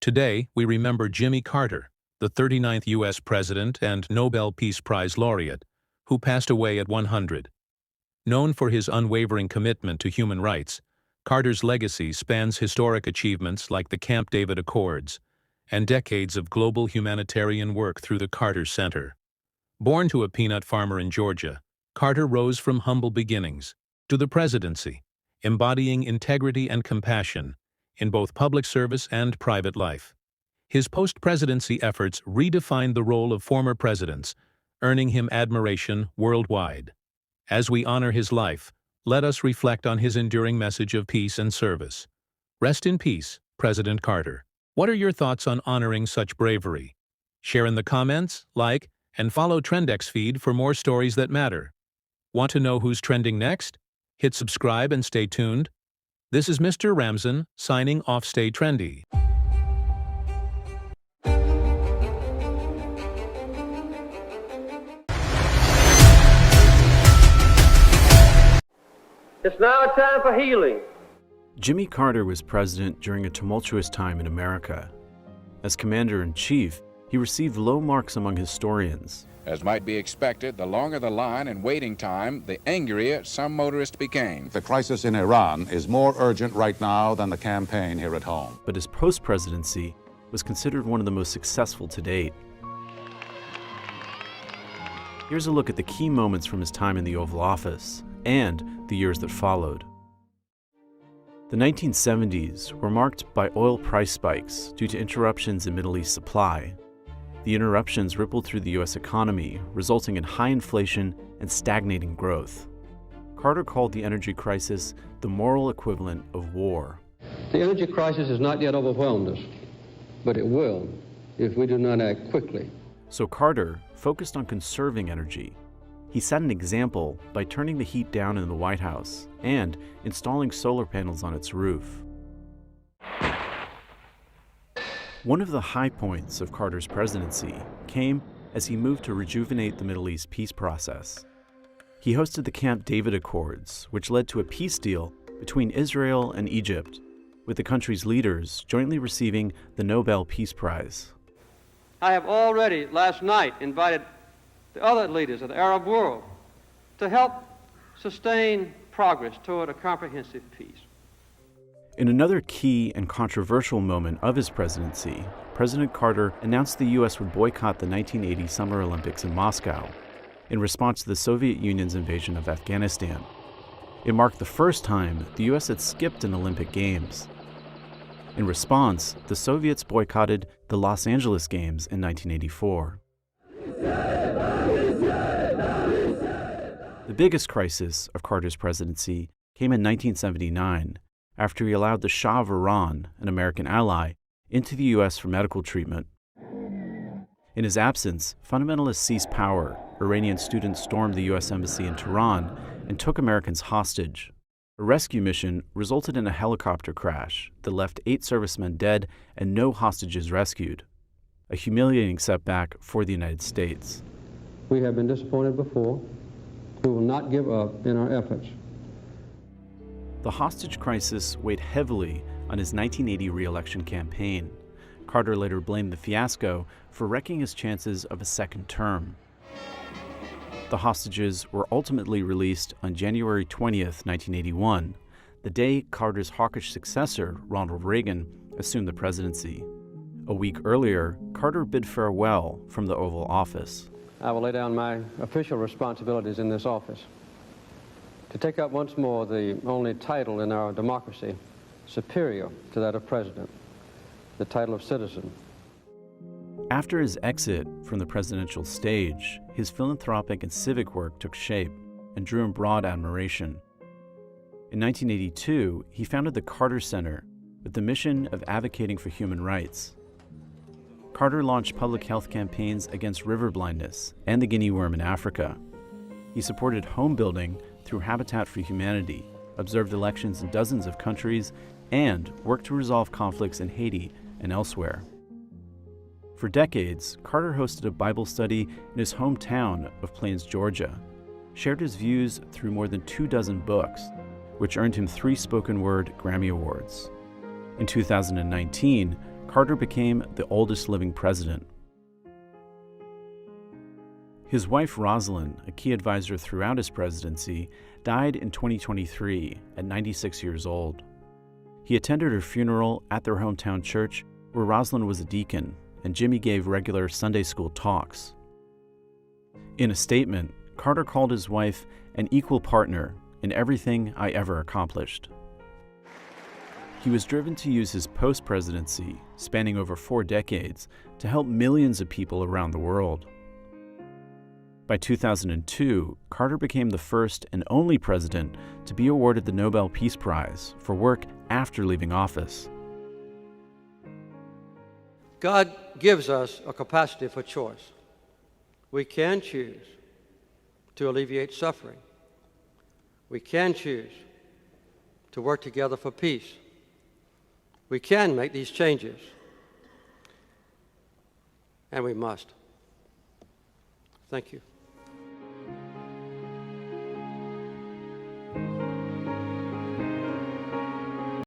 Today, we remember Jimmy Carter, the 39th U.S. President and Nobel Peace Prize laureate, who passed away at 100. Known for his unwavering commitment to human rights, Carter's legacy spans historic achievements like the Camp David Accords and decades of global humanitarian work through the Carter Center. Born to a peanut farmer in Georgia, Carter rose from humble beginnings to the presidency, embodying integrity and compassion in both public service and private life. His post-presidency efforts redefined the role of former presidents, earning him admiration worldwide. As we honor his life, let us reflect on his enduring message of peace and service. Rest in peace, President Carter. What are your thoughts on honoring such bravery? Share in the comments, like, and follow TrendxFeed for more stories that matter. Want to know who's trending next? Hit subscribe and stay tuned. This is Mr. Ramzan, signing off. Stay trendy. It's now a time for healing. Jimmy Carter was president during a tumultuous time in America. As commander-in-chief, he received low marks among historians. As might be expected, the longer the line and waiting time, the angrier some motorists became. The crisis in Iran is more urgent right now than the campaign here at home. But his post-presidency was considered one of the most successful to date. Here's a look at the key moments from his time in the Oval Office and the years that followed. The 1970s were marked by oil price spikes due to interruptions in Middle East supply. The interruptions rippled through the U.S. economy, resulting in high inflation and stagnating growth. Carter called the energy crisis the moral equivalent of war. The energy crisis has not yet overwhelmed us, but it will if we do not act quickly. So Carter focused on conserving energy. He set an example by turning the heat down in the White House and installing solar panels on its roof. One of the high points of Carter's presidency came as he moved to rejuvenate the Middle East peace process. He hosted the Camp David Accords, which led to a peace deal between Israel and Egypt, with the country's leaders jointly receiving the Nobel Peace Prize. I have already last night invited the other leaders of the Arab world to help sustain progress toward a comprehensive peace. In another key and controversial moment of his presidency, President Carter announced the U.S. would boycott the 1980 Summer Olympics in Moscow in response to the Soviet Union's invasion of Afghanistan. It marked the first time the U.S. had skipped an Olympic Games. In response, the Soviets boycotted the Los Angeles Games in 1984. The biggest crisis of Carter's presidency came in 1979, after he allowed the Shah of Iran, an American ally, into the U.S. for medical treatment. In his absence, fundamentalists seized power. Iranian students stormed the U.S. Embassy in Tehran and took Americans hostage. A rescue mission resulted in a helicopter crash that left 8 servicemen dead and no hostages rescued. A humiliating setback for the United States. We have been disappointed before. We will not give up in our efforts. The hostage crisis weighed heavily on his 1980 re-election campaign. Carter later blamed the fiasco for wrecking his chances of a second term. The hostages were ultimately released on January 20th, 1981, the day Carter's hawkish successor, Ronald Reagan, assumed the presidency. A week earlier, Carter bid farewell from the Oval Office. I will lay down my official responsibilities in this office to take up once more the only title in our democracy superior to that of president, the title of citizen. After his exit from the presidential stage, his philanthropic and civic work took shape and drew him broad admiration. In 1982, he founded the Carter Center with the mission of advocating for human rights. Carter launched public health campaigns against river blindness and the guinea worm in Africa. He supported home building through Habitat for Humanity, observed elections in dozens of countries, and worked to resolve conflicts in Haiti and elsewhere. For decades, Carter hosted a Bible study in his hometown of Plains, Georgia, shared his views through more than 24 books, which earned him 3 spoken word Grammy Awards. In 2019, Carter became the oldest living president. His wife, Rosalind, a key advisor throughout his presidency, died in 2023 at 96 years old. He attended her funeral at their hometown church, where Rosalind was a deacon, and Jimmy gave regular Sunday school talks. In a statement, Carter called his wife an equal partner in everything I ever accomplished. He was driven to use his post-presidency, spanning over 4 decades, to help millions of people around the world. By 2002, Carter became the first and only president to be awarded the Nobel Peace Prize for work after leaving office. God gives us a capacity for choice. We can choose to alleviate suffering. We can choose to work together for peace. We can make these changes, and we must. Thank you.